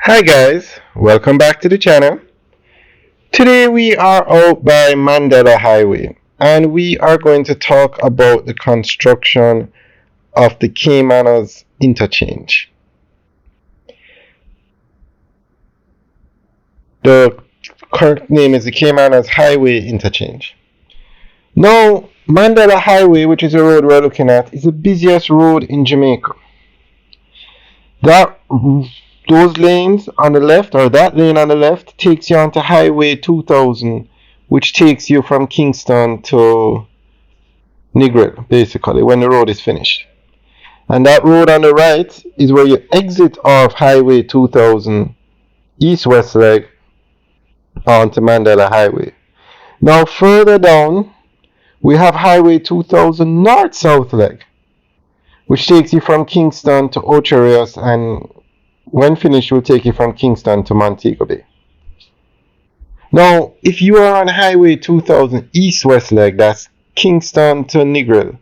Hi guys, welcome back to the channel. Today we are out by Mandela Highway and we are going to talk about the construction of the Caymanas interchange. The current name is the Caymanas Highway interchange. Now, Mandela Highway, which is the road we're looking at, is the busiest road in Jamaica. That those lanes on the left, or that lane on the left, takes you onto Highway 2000, which takes you from Kingston to Negril, basically, when the road is finished. And that road on the right is where you exit off Highway 2000 east-west leg onto Mandela Highway. Now further down, we have Highway 2000 north-south leg, which takes you from Kingston to Ocho Rios, and when finished will take you from Kingston to Montego Bay. Now, if you are on Highway 2000 east-west leg, that's Kingston to Negril,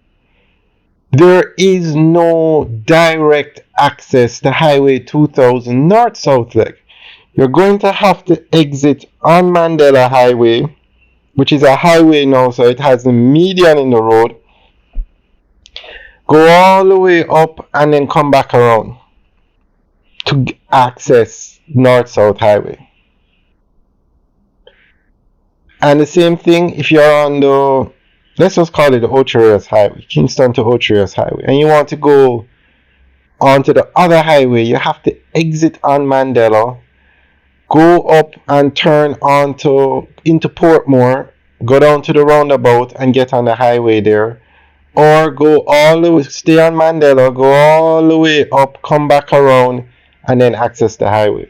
there is no direct access to Highway 2000 north-south leg. You're going to have to exit on Mandela Highway, which is a highway now, so it has the median in the road, go all the way up and then come back around to access north-south highway. And the same thing if you're on the, let's just call it the Ocho Rios Highway, Kingston to Ocho Rios Highway, and you want to go onto the other highway, you have to exit on Mandela, go up and turn into Portmore, go down to the roundabout and get on the highway there, or go all the way, stay on Mandela, go all the way up, come back around, and then access the highway.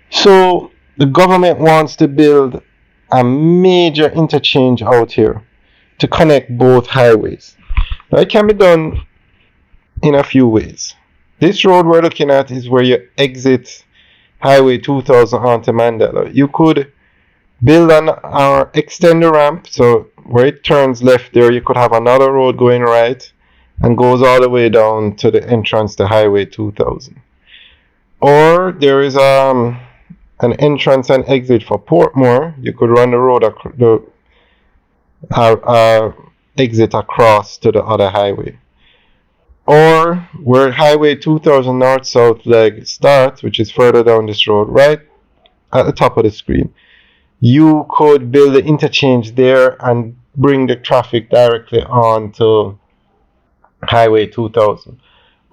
So the government wants to build a major interchange out here to connect both highways. Now it can be done in a few ways. This road we're looking at is where you exit Highway 2000 onto Mandela. You could build or extend the ramp, so where it turns left there, you could have another road going right and goes all the way down to the entrance to Highway 2000. Or there is an entrance and exit for Portmore. You could run the road exit across to the other highway. Or where Highway 2000 north-south leg starts, which is further down this road, right at the top of the screen, you could build the interchange there and bring the traffic directly onto Highway 2000.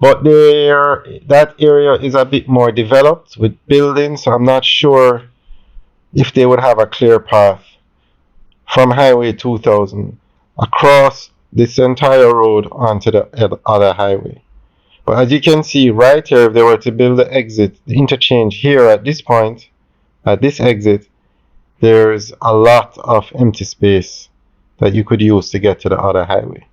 But that area is a bit more developed with buildings, so I'm not sure if they would have a clear path from Highway 2000 across this entire road onto the other highway. But as you can see right here, if they were to build the interchange here at this point, at this exit, there's a lot of empty space that you could use to get to the other highway.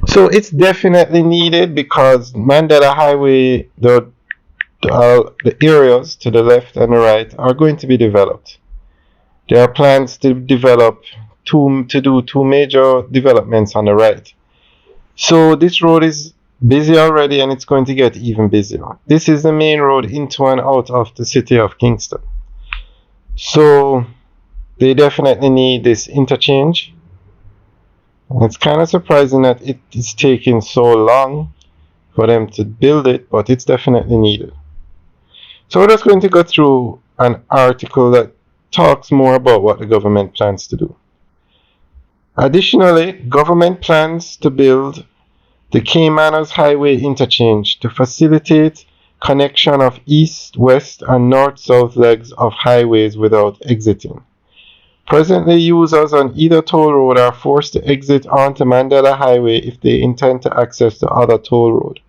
So it's definitely needed because Mandela Highway, the areas to the left and the right are going to be developed. There are plans to develop to do two major developments on the right. So this road is busy already and it's going to get even busier. This is the main road into and out of the city of Kingston. So they definitely need this interchange. It's kind of surprising that it is taking so long for them to build it, but it's definitely needed. So we're just going to go through an article that talks more about what the government plans to do. Additionally, government plans to build the Caymanas Highway interchange to facilitate connection of east, west, and north-south legs of highways without exiting. Presently, users on either toll road are forced to exit onto Mandela Highway if they intend to access the other toll road.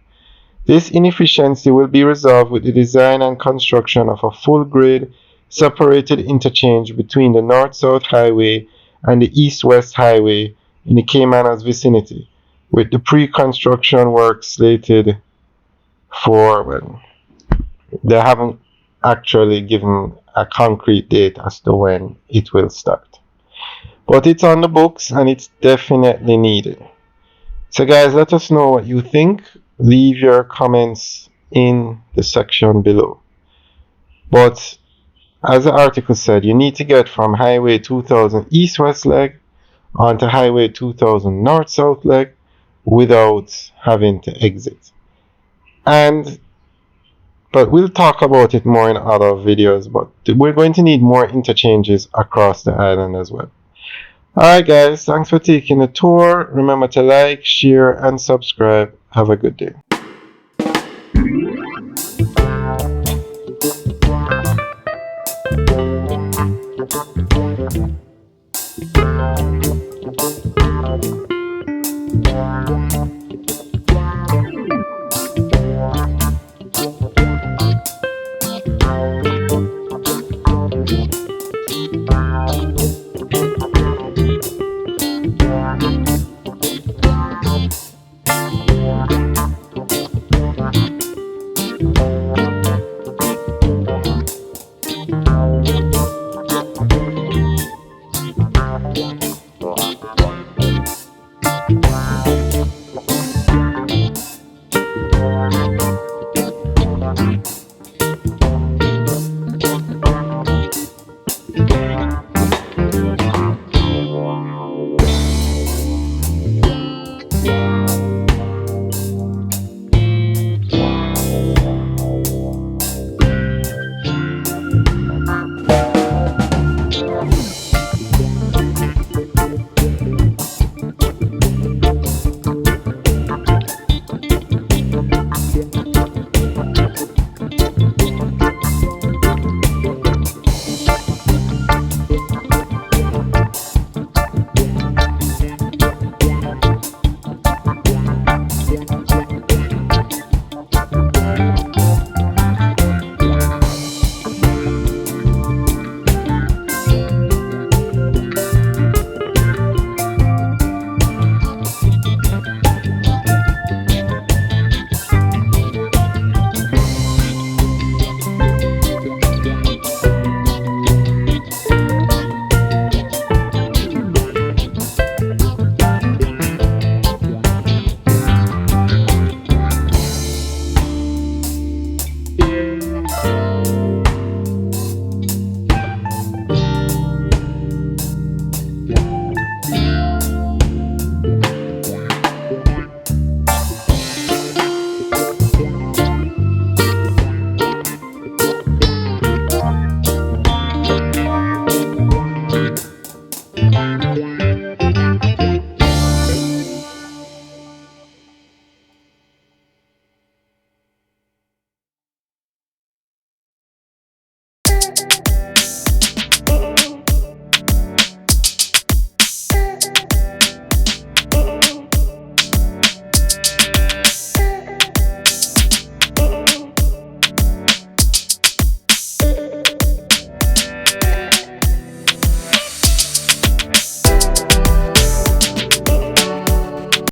This inefficiency will be resolved with the design and construction of a full-grade separated interchange between the north-south highway and the east-west highway in the Caymanas vicinity, with the pre-construction work slated for, well, they haven't actually given a concrete date as to when it will start. But it's on the books and it's definitely needed. So guys, let us know what you think. Leave your comments in the section below. But as the article said, you need to get from Highway 2000 east-west leg onto Highway 2000 north-south leg without having to exit. But we'll talk about it more in other videos, but we're going to need more interchanges across the island as well. Alright guys, thanks for taking the tour. Remember to like, share and subscribe. Have a good day.